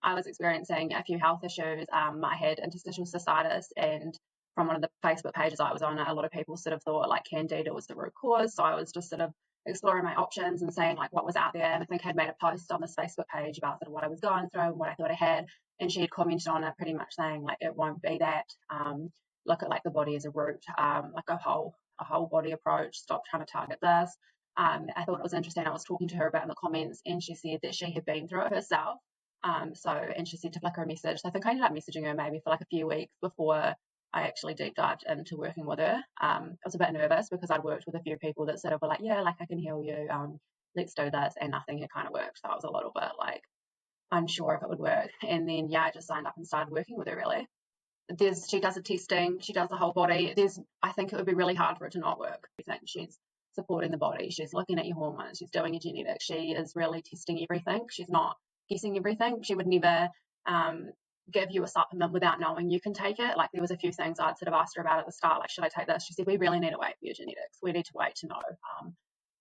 I was experiencing a few health issues. I had interstitial cystitis, and from one of the Facebook pages I was on, a lot of people sort of thought like candida was the root cause. So I was just sort of exploring my options and saying like what was out there. And I think I'd made a post on this Facebook page about sort of what I was going through and what I thought I had. And she had commented on it pretty much saying like it won't be that. Look at like the body as a root, like a whole body approach. Stop trying to target this. I thought it was interesting. I was talking to her about in the comments, and she said that she had been through it herself. And she said to flick her a message. So I think I ended up messaging her maybe for like a few weeks before I actually deep dived into working with her. I was a bit nervous because I'd worked with a few people that sort of were like, yeah, like I can heal you. Let's do this, and nothing had kind of worked. So I was a little bit like unsure if it would work. And then I just signed up and started working with her. Really, she does the testing, she does the whole body. I think it would be really hard for it to not work. I think she's supporting the body. She's looking at your hormones. She's doing your genetics. She is really testing everything. She's not guessing everything. She would never give you a supplement without knowing you can take it. Like there was a few things I'd sort of asked her about at the start, like, should I take this? She said, we really need to wait for your genetics. We need to wait to know.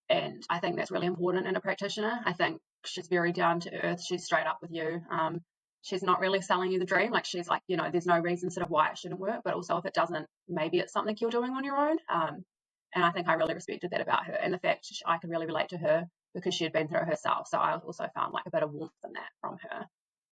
And I think that's really important in a practitioner. I think she's very down to earth. She's straight up with you. She's not really selling you the dream. Like she's like, there's no reason sort of why it shouldn't work, but also if it doesn't, maybe it's something you're doing on your own. And I think I really respected that about her, and the fact I could really relate to her because she had been through it herself. So I also found like a bit of warmth in that from her.